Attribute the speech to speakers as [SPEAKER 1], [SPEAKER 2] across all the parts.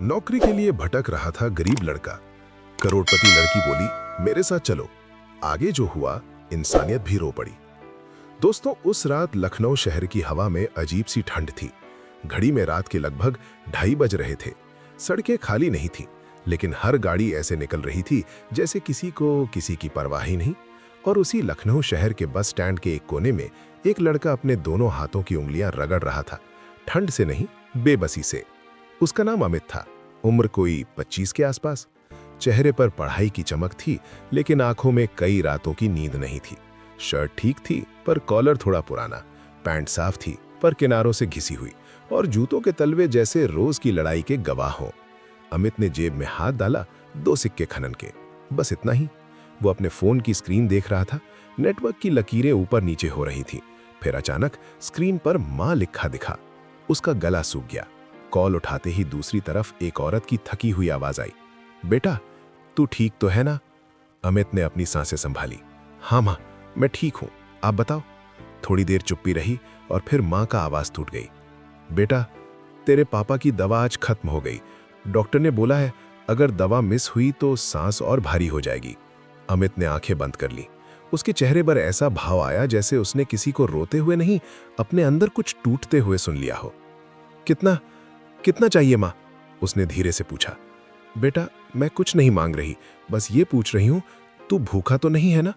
[SPEAKER 1] नौकरी के लिए भटक रहा था गरीब लड़का। करोड़पति लड़की बोली, मेरे साथ चलो। आगे जो हुआ, इंसानियत भी रो पड़ी। दोस्तों, उस रात लखनऊ शहर की हवा में अजीब सी ठंड थी। घड़ी में रात के लगभग 2:30 बज रहे थे। सड़कें खाली नहीं थीं, लेकिन हर गाड़ी ऐसे निकल रही थी जैसे किसी को किसी की परवाह ही नहीं। और उसी लखनऊ शहर के बस स्टैंड के एक कोने में एक लड़का अपने दोनों हाथों की उंगलियां रगड़ रहा था, ठंड से नहीं, बेबसी से। उसका नाम अमित था। उम्र कोई 25 के आसपास। चेहरे पर पढ़ाई की चमक थी, लेकिन आंखों में कई रातों की नींद नहीं थी। शर्ट ठीक थी, पर कॉलर थोड़ा पुराना। पैंट साफ थी, पर किनारों से घिसी हुई, और जूतों के तलवे जैसे रोज की लड़ाई के गवाह हों। अमित ने जेब में हाथ डाला, 2 सिक्के खनन के, बस इतना ही। वो अपने फोन की स्क्रीन देख रहा था। नेटवर्क की लकीरें ऊपर नीचे हो रही थी। फिर अचानक स्क्रीन पर मां लिखा दिखा। उसका गला सूख गया। कॉल उठाते ही दूसरी तरफ एक औरत की थकी हुई आवाज आई, बेटा, तू ठीक तो है ना? अमित ने अपनी सांसें संभाली। हाँ मां, मैं ठीक हूं, आप बताओ। थोड़ी देर चुप्पी रही और फिर मां का आवाज टूट गई। बेटा, तेरे पापा की दवा आज खत्म हो गई। डॉक्टर ने बोला है अगर दवा मिस हुई तो सांस और भारी हो जाएगी। अमित ने आंखें बंद कर ली। उसके चेहरे पर ऐसा भाव आया जैसे उसने किसी को रोते हुए नहीं, अपने अंदर कुछ टूटते हुए सुन लिया हो। कितना कितना चाहिए मां? उसने धीरे से पूछा। बेटा, मैं कुछ नहीं मांग रही, बस ये पूछ रही हूं, तू भूखा तो नहीं है ना?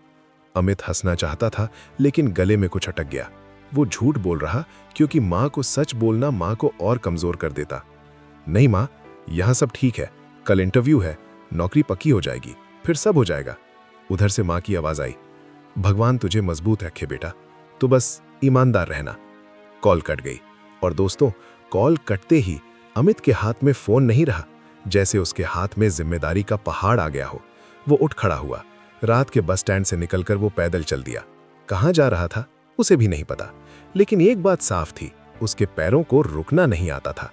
[SPEAKER 1] अमित हंसना चाहता था, लेकिन गले में कुछ अटक गया। वो झूठ बोल रहा, क्योंकि मां को सच बोलना मां को और कमजोर कर देता। नहीं मां, यहां सब ठीक है। कल इंटरव्यू है, नौकरी पक्की हो जाएगी, फिर सब हो जाएगा। उधर से मां की आवाज आई, भगवान तुझे मजबूत रखे बेटा, तो बस ईमानदार रहना। कॉल कट गई। और दोस्तों, कॉल कटते ही अमित के हाथ में फोन नहीं रहा, जैसे उसके हाथ में जिम्मेदारी का पहाड़ आ गया हो। वो उठ खड़ा हुआ। रात के बस स्टैंड से निकलकर वो पैदल चल दिया। कहां जा रहा था उसे भी नहीं पता, लेकिन एक बात साफ थी, उसके पैरों को रुकना नहीं आता था।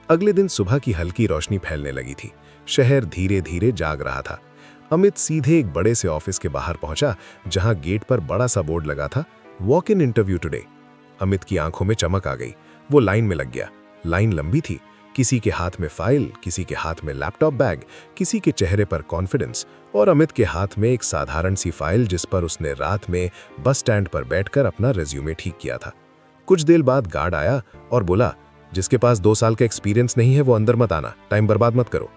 [SPEAKER 1] अगले दिन सुबह की हल्की रोशनी फैलने लगी थी। शहर धीरे धीरे जाग रहा था। अमित सीधे एक बड़े से ऑफिस के बाहर पहुंचा, जहां गेट पर बड़ा सा बोर्ड लगा था, walk in interview today. Amit की आंखों में चमक आ गई। वो लाइन में लग गया। लाइन लंबी थी, किसी के हाथ में फाइल, किसी के हाथ में लैपटॉप बैग, किसी के चेहरे पर कॉन्फिडेंस, और अमित के हाथ में एक साधारण सी फाइल जिस पर उसने रात में बस स्टैंड पर बैठकर अपना रेज्यूमे ठीक किया था। कुछ देर बाद गार्ड आया और बोला, जिसके पास 2 साल का एक्सपीरियंस नहीं है वो अंदर मत आना, टाइम बर्बाद मत करो।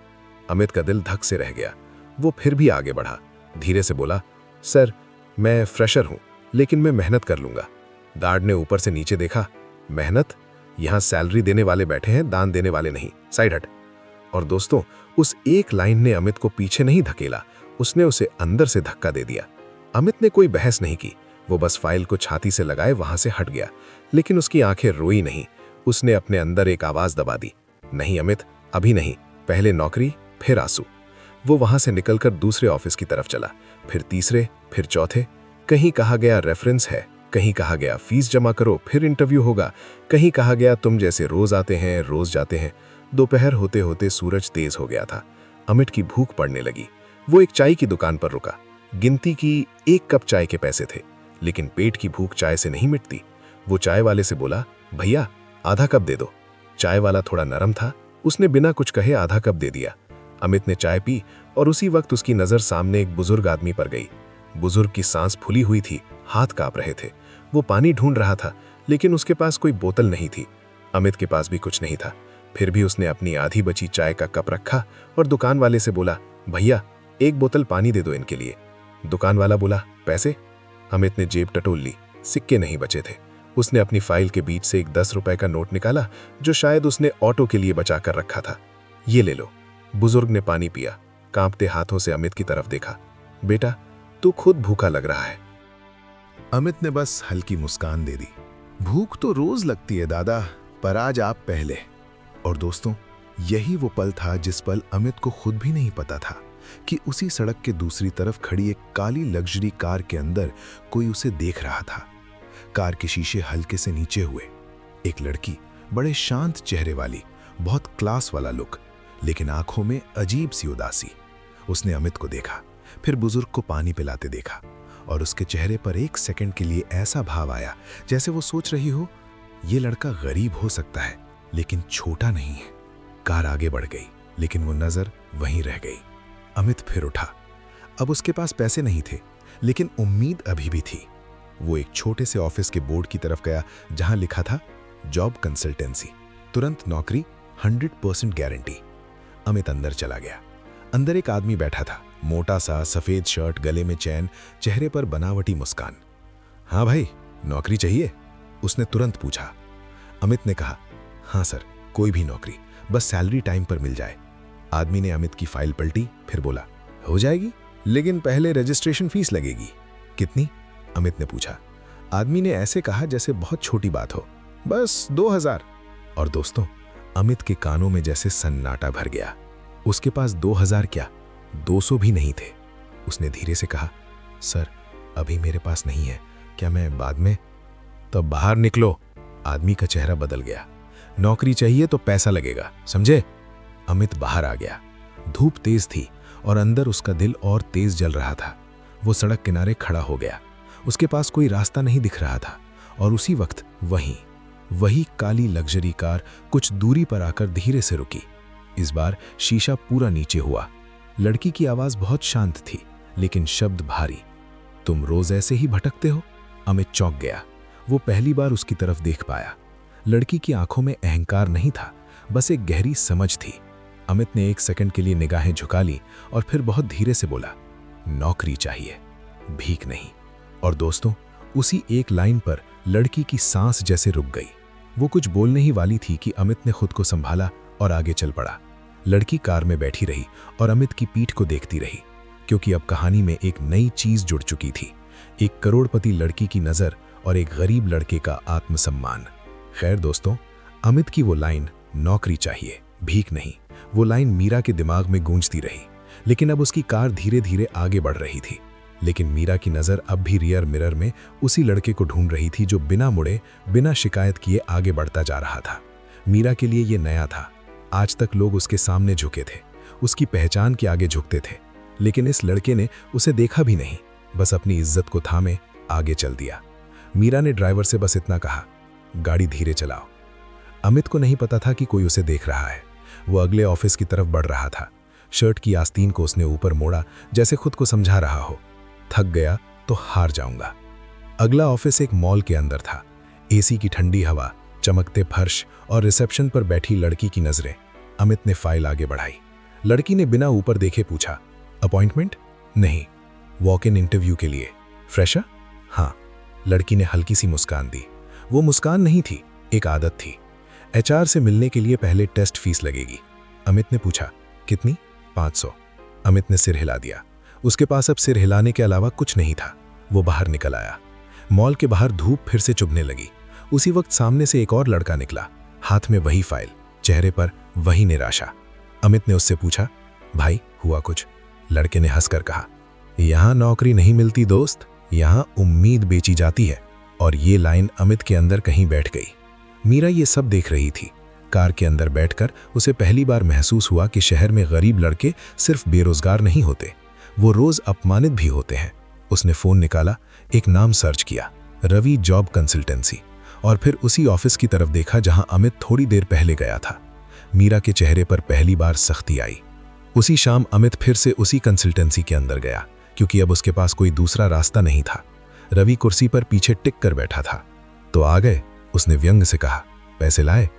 [SPEAKER 1] अमित का दिल धक से रह गया। वो फिर भी आगे बढ़ा। धीरे से बोला, सर, मैं फ्रेशर हूं, लेकिन मैं मेहनत कर लूंगा। गार्ड ने ऊपर से नीचे देखा। मेहनत? यहां सैलरी देने वाले बैठे हैं, दान देने वाले नहीं, साइड हट। और दोस्तों, उस एक लाइन ने अमित को पीछे नहीं धकेला, उसने उसे अंदर से धक्का दे दिया। अमित ने कोई बहस नहीं की, वो बस फाइल को छाती से लगाए वहां से हट गया। लेकिन उसकी आंखें रोई नहीं। उसने अपने अंदर एक आवाज दबा दी, नहीं अमित, अभी नहीं, पहले नौकरी, फिर आंसू। वो वहां से निकलकर दूसरे ऑफिस की तरफ चला, फिर तीसरे, फिर चौथे। कहीं कहा गया रेफरेंस है, कहीं कहा गया फीस जमा करो फिर इंटरव्यू होगा, कहीं कहा गया तुम जैसे रोज आते हैं रोज जाते हैं। दोपहर होते होते सूरज तेज हो गया था। अमित की भूख पड़ने लगी। वो एक चाय की दुकान पर रुका। गिनती की 1 कप चाय के पैसे थे, लेकिन पेट की भूख चाय से नहीं मिटती। वो चाय वाले से बोला, भैया, आधा कप दे दो। चाय वाला थोड़ा नरम था, उसने बिना कुछ कहे आधा कप दे दिया। अमित ने चाय पी और उसी वक्त उसकी नजर सामने एक बुजुर्ग आदमी पर गई। बुजुर्ग की सांस फूली हुई थी, हाथ कांप रहे थे। वो पानी ढूंढ रहा था, लेकिन उसके पास कोई बोतल नहीं थी। अमित के पास भी कुछ नहीं था। फिर भी उसने अपनी आधी बची चाय का कप रखा और दुकान वाले से बोला, भैया, 1 बोतल पानी दे दो इनके लिए। दुकान वाला बोला, पैसे? अमित ने जेब टटोल ली, सिक्के नहीं बचे थे। उसने अपनी फाइल के बीच से एक 10 रुपए का नोट निकाला, जो शायद उसने ऑटो के लिए बचा कर रखा था। ये ले लो। बुजुर्ग ने पानी पिया, कांपते हाथों से अमित की तरफ देखा। बेटा, तू खुद भूखा लग रहा है। अमित ने बस हल्की मुस्कान दे दी। भूख तो रोज लगती है दादा, पर आज आप पहले। और दोस्तों, यही वो पल था जिस पल अमित को खुद भी नहीं पता था कि उसी सड़क के दूसरी तरफ खड़ी एक काली लग्जरी कार के अंदर कोई उसे देख रहा था। कार के शीशे हल्के से नीचे हुए। एक लड़की, बड़े शांत चेहरे वाली, बहुत क्लास वाला लुक, लेकिन आंखों में अजीब सी उदासी। उसने अमित को देखा, फिर बुजुर्ग को पानी पिलाते देखा, और उसके चेहरे पर एक सेकंड के लिए ऐसा भाव आया जैसे वो सोच रही हो, ये लड़का गरीब हो सकता है, लेकिन छोटा नहीं है। कार आगे बढ़ गई, लेकिन वो नजर वहीं रह गई। अमित फिर उठा। अब उसके पास पैसे नहीं थे, लेकिन उम्मीद अभी भी थी। वो एक छोटे से ऑफिस के बोर्ड की तरफ गया जहां लिखा था जॉब कंसल्टेंसी, तुरंत नौकरी, 100% गारंटी। अमित अंदर चला गया। अंदर एक आदमी बैठा था, मोटा सा, सफेद शर्ट, गले में चैन, चेहरे पर बनावटी मुस्कान। हाँ भाई, नौकरी चाहिए? उसने तुरंत पूछा। अमित ने कहा, हाँ सर, कोई भी नौकरी, बस सैलरी टाइम पर मिल जाए। आदमी ने अमित की फाइल पलटी, फिर बोला, हो जाएगी, लेकिन पहले रजिस्ट्रेशन फीस लगेगी। कितनी? अमित ने पूछा। आदमी ने ऐसे कहा जैसे बहुत छोटी बात हो, बस 2000। और दोस्तों, अमित के कानों में जैसे सन्नाटा भर गया। उसके पास 2000 क्या, 200 भी नहीं थे। उसने धीरे से कहा, सर अभी मेरे पास नहीं है, क्या मैं बाद में? तो बाहर निकलो। आदमी का चेहरा बदल गया। नौकरी चाहिए तो पैसा लगेगा, समझे? अमित बाहर आ गया। धूप तेज थी और अंदर उसका दिल और तेज जल रहा था। वो सड़क किनारे खड़ा हो गया। उसके पास कोई रास्ता नहीं दिख रहा था और उसी वक्त वही काली लग्जरी कार कुछ दूरी पर आकर धीरे से रुकी। इस बार शीशा पूरा नीचे हुआ। लड़की की आवाज बहुत शांत थी, लेकिन शब्द भारी। तुम रोज ऐसे ही भटकते हो? अमित चौंक गया। वो पहली बार उसकी तरफ देख पाया। लड़की की आंखों में अहंकार नहीं था, बस एक गहरी समझ थी। अमित ने एक सेकंड के लिए निगाहें झुका ली और फिर बहुत धीरे से बोला, नौकरी चाहिए, भीख नहीं। और दोस्तों, उसी एक लाइन पर लड़की की सांस जैसे रुक गई। वो कुछ बोलने ही वाली थी कि अमित ने खुद को संभाला और आगे चल पड़ा। लड़की कार में बैठी रही और अमित की पीठ को देखती रही, क्योंकि अब कहानी में एक नई चीज जुड़ चुकी थी। एक करोड़पति लड़की की नजर और एक गरीब लड़के का आत्मसम्मान। खैर दोस्तों, अमित की वो लाइन, नौकरी चाहिए, भीख नहीं, वो लाइन मीरा के दिमाग में गूंजती रही। लेकिन अब उसकी कार धीरे धीरे आगे बढ़ रही थी। लेकिन मीरा की नज़र अब भी रियर मिरर में उसी लड़के को ढूंढ रही थी जो बिना मुड़े, बिना शिकायत किए आगे बढ़ता जा रहा था। मीरा के लिए ये नया था। आज तक लोग उसके सामने झुके थे, उसकी पहचान के आगे झुकते थे। लेकिन इस लड़के ने उसे देखा भी नहीं, बस अपनी इज्जत को थामे आगे चल दिया। मीरा ने ड्राइवर से बस इतना कहा, गाड़ी धीरे चलाओ। अमित को नहीं पता था कि कोई उसे देख रहा है। वो अगले ऑफिस की तरफ बढ़ रहा था। शर्ट की आस्तीन को उसने ऊपर मोड़ा, जैसे खुद को समझा रहा हो, थक गया तो हार जाऊंगा। अगला ऑफिस एक मॉल के अंदर था। एसी की ठंडी हवा, चमकते फर्श और रिसेप्शन पर बैठी लड़की की नजरें। अमित ने फाइल आगे बढ़ाई। लड़की ने बिना ऊपर देखे पूछा, अपॉइंटमेंट? नहीं। वॉक इन इंटरव्यू के लिए? फ्रेशर? हाँ। लड़की ने हल्की सी मुस्कान दी। वो मुस्कान नहीं थी, एक आदत थी। एचआर से मिलने के लिए पहले टेस्ट फीस लगेगी। अमित ने पूछा, कितनी? 500। अमित ने सिर हिला दिया। उसके पास अब सिर हिलाने के अलावा कुछ नहीं था। वो बाहर निकल आया। मॉल के बाहर धूप फिर से चुभने लगी। उसी वक्त सामने से एक और लड़का निकला, हाथ में वही फाइल, चेहरे पर वही निराशा। अमित ने उससे पूछा, भाई हुआ कुछ? लड़के ने हंसकर कहा, यहां नौकरी नहीं मिलती दोस्त, यहां उम्मीद बेची जाती है। और ये लाइन अमित के अंदर कहीं बैठ गई। मीरा ये सब देख रही थी। कार के अंदर बैठकर उसे पहली बार महसूस हुआ कि शहर में गरीब लड़के सिर्फ बेरोजगार नहीं होते, वो रोज अपमानित भी होते हैं। उसने फोन निकाला, एक नाम सर्च किया, रवि जॉब कंसल्टेंसी, और फिर उसी ऑफिस की तरफ देखा जहां अमित थोड़ी देर पहले गया था। मीरा के चेहरे पर पहली बार सख्ती आई। उसी शाम अमित फिर से उसी कंसल्टेंसी के अंदर गया, क्योंकि अब उसके पास कोई दूसरा रास्ता नहीं था। रवि कुर्सी पर पीछे टिक कर बैठा था। तो आ गए? उसने व्यंग से कहा। पैसे लाए?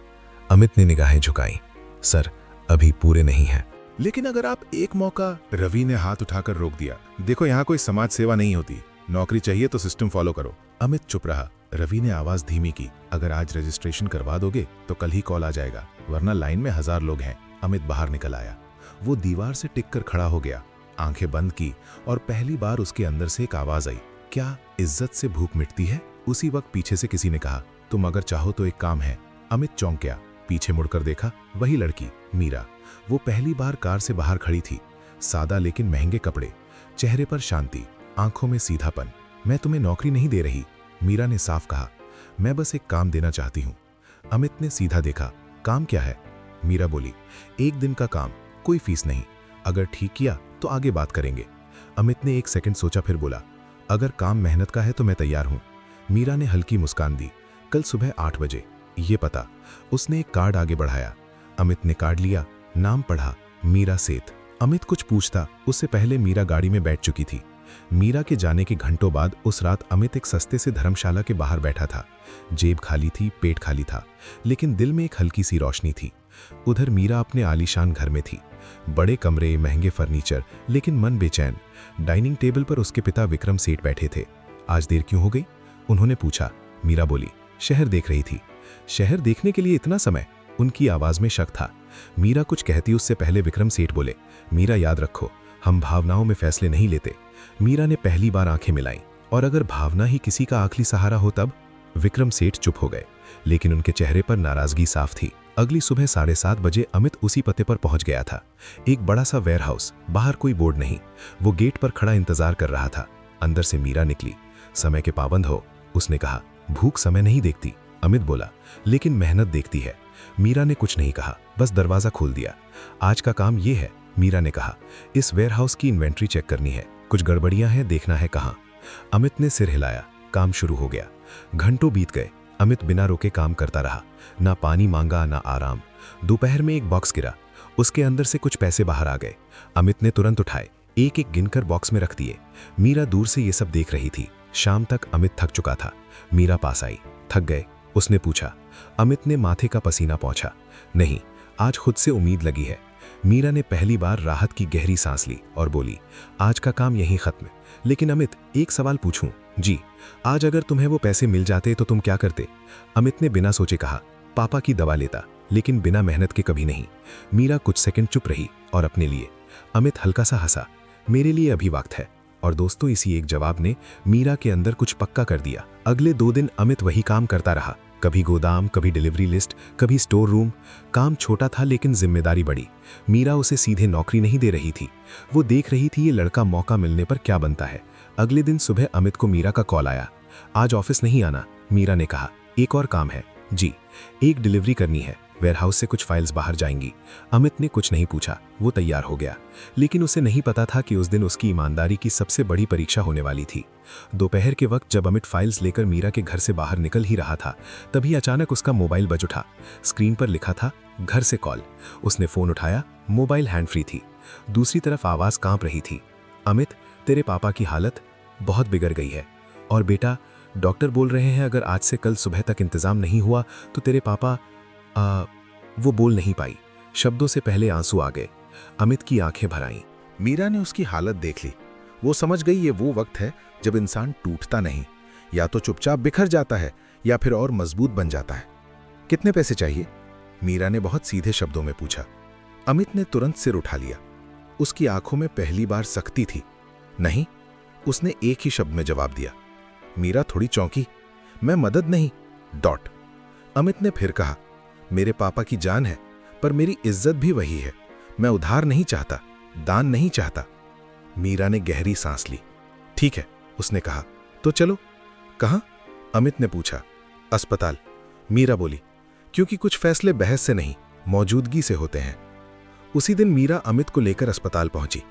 [SPEAKER 1] अमित ने निगाहें झुकाई। सर अभी पूरे नहीं हैं।
[SPEAKER 2] लेकिन अगर आप एक मौका। रवि ने हाथ उठाकर रोक दिया। देखो, यहाँ कोई समाज सेवा नहीं होती, नौकरी चाहिए तो सिस्टम फॉलो करो। अमित चुप रहा। रवि ने आवाज धीमी की, अगर आज रजिस्ट्रेशन करवा दोगे तो कल ही कॉल आ जाएगा, वरना लाइन में 1000 लोग हैं। अमित बाहर निकल आया। वो दीवार से टिक कर खड़ा हो गया, आंखें बंद की, और पहली बार उसके अंदर से एक आवाज आई, क्या इज्जत से भूख मिटती है? उसी वक्त पीछे से किसी ने कहा, तुम अगर चाहो तो एक काम है। अमित चौंक गया, पीछे मुड़कर देखा, वही लड़की मीरा। वो पहली बार कार से बाहर खड़ी थी। सादा लेकिन महंगे कपड़े, चेहरे पर शांति, आंखों में सीधापन। मैं तुम्हें नौकरी नहीं दे रही, मीरा ने साफ कहा, मैं बस एक काम देना चाहती हूँ। अमित ने सीधा देखा, काम क्या है? मीरा बोली, 1 दिन का काम, कोई फीस नहीं, अगर ठीक किया तो आगे बात करेंगे। अमित ने एक सेकंड सोचा, फिर बोला, अगर काम मेहनत का है तो मैं तैयार हूँ। मीरा ने हल्की मुस्कान दी, कल सुबह 8 बजे, ये पता। उसने एक कार्ड आगे बढ़ाया। अमित ने कार्ड लिया, नाम पढ़ा, मीरा सेठ। अमित कुछ पूछता उससे पहले मीरा गाड़ी में बैठ चुकी थी। मीरा के जाने के घंटों बाद उस रात अमित एक सस्ते से धर्मशाला के बाहर बैठा था। जेब खाली थी, पेट खाली था, लेकिन दिल में एक हल्की सी रोशनी थी। उधर मीरा अपने आलीशान घर में थी। बड़े कमरे, महंगे फर्नीचर, लेकिन मन बेचैन। डाइनिंग टेबल पर उसके पिता विक्रम सेठ बैठे थे। आज देर क्यों हो गई? उन्होंने पूछा। मीरा बोली, शहर देख रही थी। शहर देखने के लिए इतना समय? उनकी आवाज में शक था। मीरा कुछ कहती उससे पहले विक्रम सेठ बोले, मीरा याद रखो, हम भावनाओं में फैसले नहीं लेते। मीरा ने पहली बार आंखें मिलाई। और अगर भावना ही किसी का आखिरी सहारा हो तब? विक्रम सेठ चुप हो गए, लेकिन उनके चेहरे पर नाराजगी साफ थी। अगली सुबह 7:30 बजे अमित उसी पते पर पहुंच गया था। एक बड़ा सा वेयरहाउस, बाहर कोई बोर्ड नहीं। वो गेट पर खड़ा इंतजार कर रहा था। अंदर से मीरा निकली। समय के पाबंद हो, उसने कहा। भूख समय नहीं देखती, अमित बोला, लेकिन मेहनत देखती है। मीरा ने कुछ नहीं कहा, बस दरवाजा खोल दिया। आज का काम ये है, मीरा ने कहा। इस वेयरहाउस की इन्वेंट्री चेक करनी है, कुछ गड़बड़ियां हैं, देखना है कहाँ। अमित ने सिर हिलाया। काम शुरू हो गया। घंटों बीत गए। अमित बिना रोके काम करता रहा। ना पानी मांगा, ना आराम। दोपहर में एक बॉक्स गिरा। उसके अंदर से कुछ पैसे बाहर आ गए। अमित ने तुरंत उठाए, एक एक गिनकर बॉक्स में रख दिए। मीरा दूर से ये सब देख रही थी। शाम तक अमित थक चुका था। मीरा पास आई। थक गए? उसने पूछा। अमित ने माथे का पसीना पोंछा। नहीं, आज खुद से उम्मीद लगी है। मीरा ने पहली बार राहत की गहरी सांस ली और बोली, आज का काम यहीं खत्म। लेकिन अमित, एक सवाल पूछूं? जी। आज अगर तुम्हें वो पैसे मिल जाते तो तुम क्या करते? अमित ने बिना सोचे कहा, पापा की दवा लेता, लेकिन बिना मेहनत के कभी नहीं। मीरा कुछ सेकंड चुप रही और अपने लिए। अमित हल्का सा हंसा, मेरे लिए अभी वक्त है। और दोस्तों, इसी एक जवाब ने मीरा के अंदर कुछ पक्का कर दिया। अगले 2 दिन अमित वही काम करता रहा। कभी गोदाम, कभी डिलीवरी लिस्ट, कभी स्टोर रूम। काम छोटा था लेकिन जिम्मेदारी बड़ी। मीरा उसे सीधे नौकरी नहीं दे रही थी। वो देख रही थी ये लड़का मौका मिलने पर क्या बनता है। अगले दिन सुबह अमित को मीरा का कॉल आया। आज ऑफिस नहीं आना, मीरा ने कहा। एक और काम है। जी। एक डिलीवरी करनी है, वेयरहाउस से कुछ फाइल्स बाहर जाएंगी। अमित ने कुछ नहीं पूछा, वो तैयार हो गया। लेकिन उसे नहीं पता था कि उस दिन उसकी ईमानदारी की सबसे बड़ी परीक्षा होने वाली थी। दोपहर के वक्त जब अमित फाइल्स लेकर मीरा के घर से बाहर निकल ही रहा था, तभी अचानक उसका मोबाइल बज उठा। स्क्रीन पर लिखा था, घर से कॉल। उसने फोन उठाया। मोबाइल हैंड फ्री थी। दूसरी तरफ आवाज कांप रही थी, अमित, तेरे पापा की हालत बहुत बिगड़ गई है। और बेटा, डॉक्टर बोल रहे हैं अगर आज से कल सुबह तक इंतजाम नहीं हुआ तो तेरे पापा। वो बोल नहीं पाई। शब्दों से पहले आंसू आ गए। अमित की आंखें भर आईं।
[SPEAKER 3] मीरा ने उसकी हालत देख ली। वो समझ गई ये वो वक्त है जब इंसान टूटता नहीं, या तो चुपचाप बिखर जाता है या फिर और मजबूत बन जाता है। कितने पैसे चाहिए? मीरा ने बहुत सीधे शब्दों में पूछा। अमित ने तुरंत सिर उठा लिया। उसकी आंखों में पहली बार सख्ती थी। नहीं, उसने एक ही शब्द में जवाब दिया। मीरा थोड़ी चौंकी। मैं मदद नहीं, डॉट। अमित ने फिर कहा, मेरे पापा की जान है, पर मेरी इज्जत भी वही है। मैं उधार नहीं चाहता, दान नहीं चाहता। मीरा ने गहरी सांस ली। ठीक है, उसने कहा, तो चलो। कहां? अमित ने पूछा। अस्पताल, मीरा बोली, क्योंकि कुछ फैसले बहस से नहीं, मौजूदगी से होते हैं। उसी दिन मीरा अमित को लेकर अस्पताल पहुंची।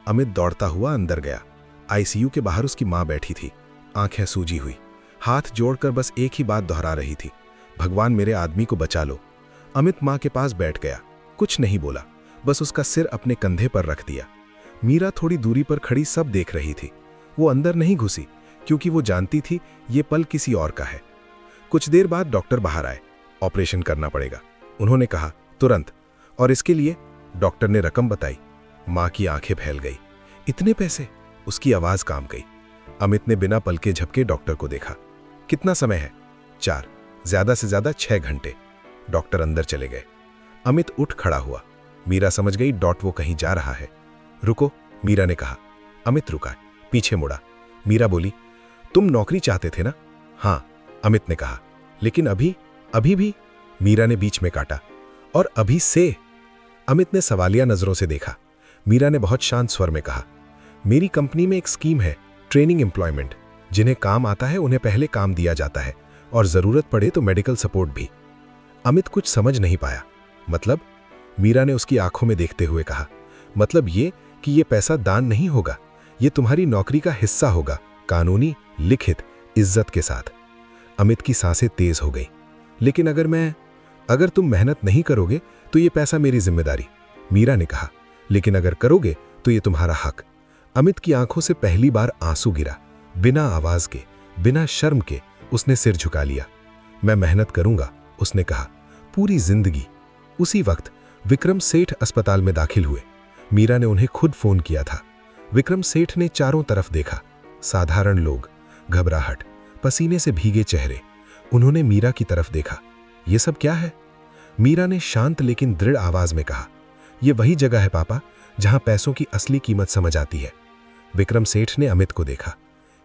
[SPEAKER 3] अमित दौड़ता हुआ अंदर गया। आईसीयू के बाहर उसकी मां बैठी थी, आंखें सूजी हुई, हाथ जोड़कर बस एक ही बात दोहरा रही थी, भगवान मेरे आदमी को बचा लो। अमित मां के पास बैठ गया, कुछ नहीं बोला, बस उसका सिर अपने कंधे पर रख दिया। मीरा थोड़ी दूरी पर खड़ी सब देख रही थी। वो अंदर नहीं घुसी, क्योंकि वो जानती थी ये पल किसी और का है। कुछ देर बाद डॉक्टर बाहर आए। ऑपरेशन करना पड़ेगा, उन्होंने कहा, तुरंत। और इसके लिए डॉक्टर ने रकम बताई। मां की आंखें फैल गई। इतने पैसे? उसकी आवाज कांप गई। अमित ने बिना पलके झपके डॉक्टर को देखा। कितना समय है? 4, ज्यादा से ज्यादा 6 घंटे। डॉक्टर अंदर चले गए। अमित उठ खड़ा हुआ। मीरा समझ गई डॉट वो कहीं जा रहा है। रुको, मीरा ने कहा। अमित रुका, पीछे मुड़ा। मीरा बोली, तुम नौकरी चाहते थे ना? हाँ, अमित ने कहा। लेकिन अभी भी? मीरा ने बीच में काटा। और अभी से? अमित ने सवालिया नजरों से देखा। मीरा ने बहुत शांत स्वर में कहा, मेरी कंपनी में एक स्कीम है, ट्रेनिंग एम्प्लॉयमेंट। जिन्हें काम आता है उन्हें पहले काम दिया जाता है, और जरूरत पड़े तो मेडिकल सपोर्ट भी। अमित कुछ समझ नहीं पाया। मतलब? मीरा ने उसकी आंखों में देखते हुए कहा, मतलब ये कि ये पैसा दान नहीं होगा, ये तुम्हारी नौकरी का हिस्सा होगा, कानूनी, लिखित, इज्जत के साथ। अमित की सांसें तेज हो गई। लेकिन अगर तुम मेहनत नहीं करोगे तो ये पैसा मेरी जिम्मेदारी। मीरा ने कहा,
[SPEAKER 1] लेकिन अगर करोगे तो ये तुम्हारा हक। अमित की आंखों से पहली बार आंसू गिरा। बिना आवाज के, बिना शर्म के उसने सिर झुका लिया। मैं मेहनत करूंगा, उसने कहा, पूरी जिंदगी। उसी वक्त विक्रम सेठ अस्पताल में दाखिल हुए। मीरा ने उन्हें खुद फोन किया था। विक्रम सेठ ने चारों तरफ देखा। साधारण लोग, घबराहट, पसीने से भीगे चेहरे। उन्होंने मीरा की तरफ देखा। ये सब क्या है? मीरा ने शांत लेकिन दृढ़ आवाज में कहा, यह वही जगह है पापा जहां पैसों की असली कीमत समझ आती है। विक्रम सेठ ने अमित को देखा।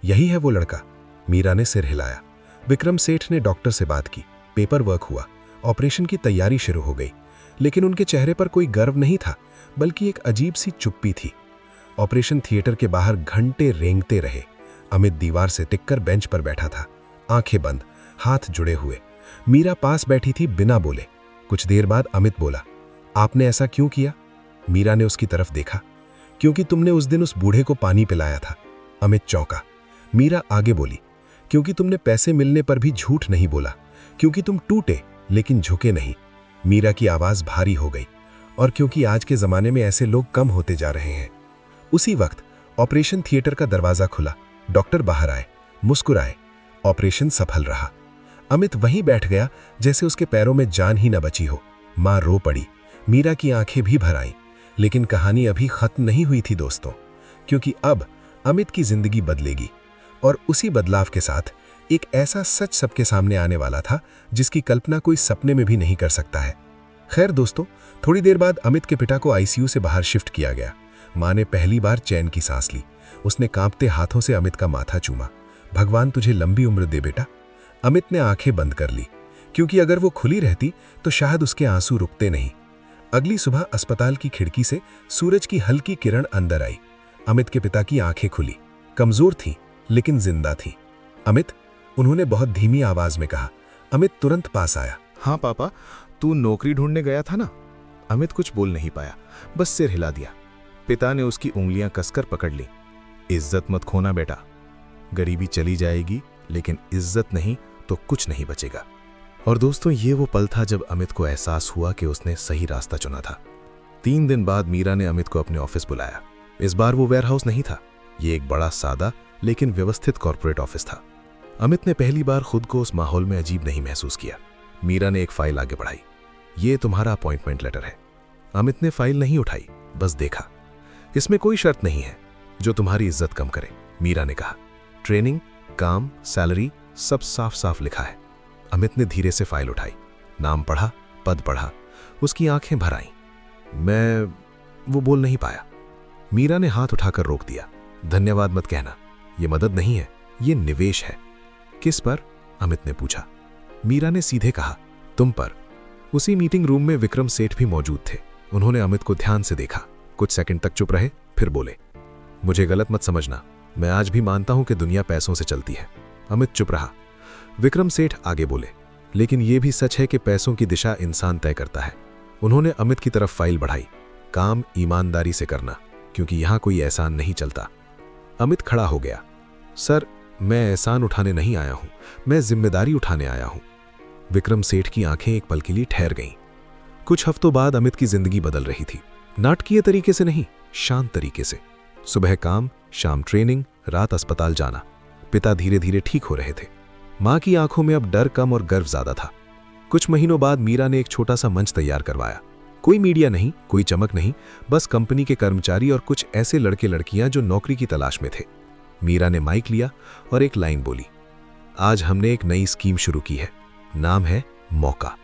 [SPEAKER 1] यही है वो लड़का। मीरा ने सिर हिलाया। विक्रम सेठ ने डॉक्टर से बात की। पेपर वर्क हुआ। ऑपरेशन की तैयारी शुरू हो गई, लेकिन उनके चेहरे पर कोई गर्व नहीं था, बल्कि एक अजीब सी चुप्पी थी। ऑपरेशन थिएटर के बाहर घंटे रेंगते रहे। अमित दीवार से टिककर बेंच पर बैठा था, आंखें बंद, हाथ जुड़े हुए। मीरा पास बैठी थी बिना बोले। कुछ देर बाद अमित बोला, आपने ऐसा क्यों किया? मीरा ने उसकी तरफ देखा। क्योंकि तुमने उस दिन उस बूढ़े को पानी पिलाया था। अमित चौंका। मीरा आगे बोली, क्योंकि तुमने पैसे मिलने पर भी झूठ नहीं बोला, क्योंकि तुम टूटे लेकिन झुके नहीं। मीरा की आवाज भारी हो गई। और क्योंकि आज के जमाने में ऐसे लोग कम होते जा रहे हैं। उसी वक्त ऑपरेशन थिएटर का दरवाजा खुला। डॉक्टर बाहर आए, मुस्कुराए। ऑपरेशन सफल रहा। अमित वहीं बैठ गया जैसे उसके पैरों में जान ही न बची हो। मां रो पड़ी। मीरा की आंखें भी भर आईं। लेकिन कहानी अभी खत्म नहीं हुई थी दोस्तों, क्योंकि अब अमित की जिंदगी बदलेगी। और उसी बदलाव के साथ एक ऐसा सच सबके सामने आने वाला था जिसकी कल्पना कोई सपने में भी नहीं कर सकता है। खैर दोस्तों, थोड़ी देर बाद अमित के पिता को आईसीयू से बाहर शिफ्ट किया गया। मां ने पहली बार चैन की सांस ली। उसने कांपते हाथों से अमित का माथा चूमा। भगवान तुझे लंबी उम्र दे बेटा। अमित ने आंखें बंद कर ली, क्योंकि अगर वो खुली रहती तो शायद उसके आंसू रुकते नहीं। अगली सुबह अस्पताल की खिड़की से सूरज की हल्की किरण अंदर आई। अमित के पिता की आंखें खुली, कमजोर थीं लेकिन जिंदा थीं। अमित, उन्होंने बहुत धीमी आवाज में कहा। अमित तुरंत पास आया।
[SPEAKER 3] हाँ पापा, तू नौकरी ढूंढने गया था ना? अमित कुछ बोल नहीं पाया, बस सिर हिला दिया। पिता ने उसकी उंगलियां कसकर पकड़ ली। इज्जत मत खोना बेटा। गरीबी चली जाएगी, लेकिन इज्जत नहीं तो कुछ नहीं बचेगा। और दोस्तों, ये वो पल था जब अमित को एहसास हुआ कि उसने सही रास्ता चुना था। 3 दिन बाद मीरा ने अमित को अपने ऑफिस बुलाया। इस बार वो वेयरहाउस नहीं था। ये एक बड़ा सादा लेकिन व्यवस्थित कॉर्पोरेट ऑफिस था। अमित ने पहली बार खुद को उस माहौल में अजीब नहीं महसूस किया। मीरा ने एक फाइल आगे बढ़ाई। ये तुम्हारा अपॉइंटमेंट लेटर है। अमित ने फाइल नहीं उठाई, बस देखा। इसमें कोई शर्त नहीं है जो तुम्हारी इज्जत कम करे, मीरा ने कहा। ट्रेनिंग, काम, सैलरी सब साफ साफ लिखा है। अमित ने धीरे से फाइल उठाई, नाम पढ़ा, पद पढ़ा। उसकी आंखें भर आईं। वो बोल नहीं पाया। मीरा ने हाथ उठाकर रोक दिया। धन्यवाद मत कहना, ये मदद नहीं है, ये निवेश है। किस पर? अमित ने पूछा। मीरा ने सीधे कहा, तुम पर। उसी मीटिंग रूम में विक्रम सेठ भी मौजूद थे। उन्होंने अमित को ध्यान से देखा। कुछ सेकंड तक चुप रहे, फिर बोले, मुझे गलत मत समझना, मैं आज भी मानता हूं कि दुनिया पैसों से चलती है। अमित चुप रहा। विक्रम सेठ आगे बोले, लेकिन यह भी सच है कि पैसों की दिशा इंसान तय करता है। उन्होंने अमित की तरफ फाइल बढ़ाई। काम ईमानदारी से करना, क्योंकि यहां कोई एहसान नहीं चलता। अमित खड़ा हो गया। सर, मैं एहसान उठाने नहीं आया हूं, मैं जिम्मेदारी उठाने आया हूं। विक्रम सेठ की आंखें एक पल के लिए ठहर गईं। कुछ हफ्तों बाद अमित की जिंदगी बदल रही थी। नाटकीय तरीके से नहीं, शांत तरीके से। सुबह काम, शाम ट्रेनिंग, रात अस्पताल जाना। पिता धीरे धीरे ठीक हो रहे थे। मां की आंखों में अब डर कम और गर्व ज्यादा था। कुछ महीनों बाद मीरा ने एक छोटा सा मंच तैयार करवाया। कोई मीडिया नहीं, कोई चमक नहीं, बस कंपनी के कर्मचारी और कुछ ऐसे लड़के लड़कियां जो नौकरी की तलाश में थे। मीरा ने माइक लिया और एक लाइन बोली, आज हमने एक नई स्कीम शुरू की है, नाम है मौका।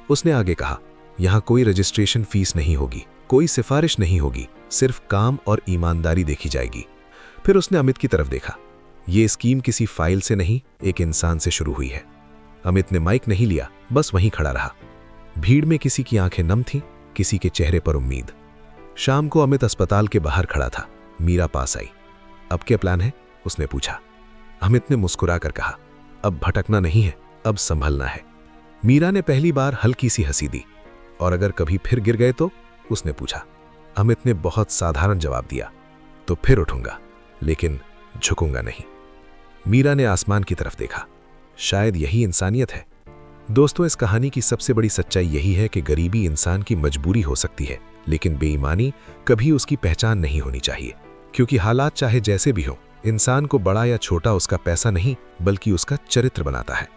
[SPEAKER 3] उसने आगे कहा, यहां कोई रजिस्ट्रेशन फीस नहीं होगी, कोई सिफारिश नहीं होगी, सिर्फ काम और ईमानदारी देखी जाएगी। फिर उसने अमित की तरफ देखा। यह स्कीम किसी फाइल से नहीं, एक इंसान से शुरू हुई है। अमित ने माइक नहीं लिया, बस वहीं खड़ा रहा। भीड़ में किसी की आंखें नम थीं, किसी के चेहरे पर उम्मीद। शाम को अमित अस्पताल के बाहर खड़ा था। मीरा पास आई। अब क्या प्लान है? उसने पूछा। अमित ने मुस्कुराकर कहा, अब भटकना नहीं है, अब संभलना है। मीरा ने पहली बार हल्की सी हंसी दी। और अगर कभी फिर गिर गए तो? उसने पूछा। अमित ने बहुत साधारण जवाब दिया, तो फिर उठूंगा, लेकिन झुकूंगा नहीं। मीरा ने आसमान की तरफ देखा। शायद यही इंसानियत है।
[SPEAKER 1] दोस्तों, इस कहानी की सबसे बड़ी सच्चाई यही है कि गरीबी इंसान की मजबूरी हो सकती है, लेकिन बेईमानी कभी उसकी पहचान नहीं होनी चाहिए। क्योंकि हालात चाहे जैसे भी हों, इंसान को बड़ा या छोटा उसका पैसा नहीं बल्कि उसका चरित्र बनाता है।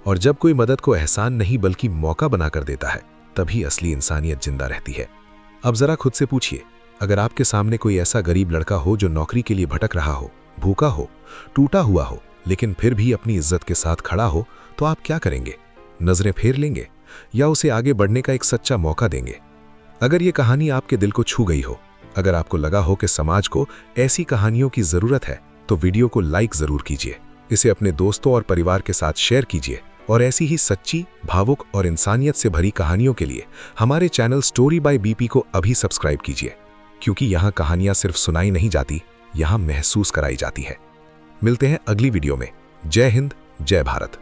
[SPEAKER 1] और जब कोई मदद को एहसान नहीं बल्कि मौका बनाकर देता है, तभी असली इंसानियत जिंदा रहती है। अब जरा खुद से पूछिए, अगर आपके सामने कोई ऐसा गरीब लड़का हो जो नौकरी के लिए भटक रहा हो, भूखा हो, टूटा हुआ हो, लेकिन फिर भी अपनी इज्जत के साथ खड़ा हो, तो आप क्या करेंगे? नजरें फेर लेंगे या उसे आगे बढ़ने का एक सच्चा मौका देंगे? अगर ये कहानी आपके दिल को छू गई हो, अगर आपको लगा हो कि समाज को ऐसी कहानियों की जरूरत है, तो वीडियो को लाइक जरूर कीजिए, इसे अपने दोस्तों और परिवार के साथ शेयर कीजिए और ऐसी ही सच्ची, भावुक और इंसानियत से भरी कहानियों के लिए हमारे चैनल स्टोरी बाय बीपी को अभी सब्सक्राइब कीजिए, क्योंकि यहाँ कहानियां सिर्फ सुनाई नहीं जाती, यहाँ महसूस कराई जाती है। मिलते हैं अगली वीडियो में। जय हिंद, जय भारत।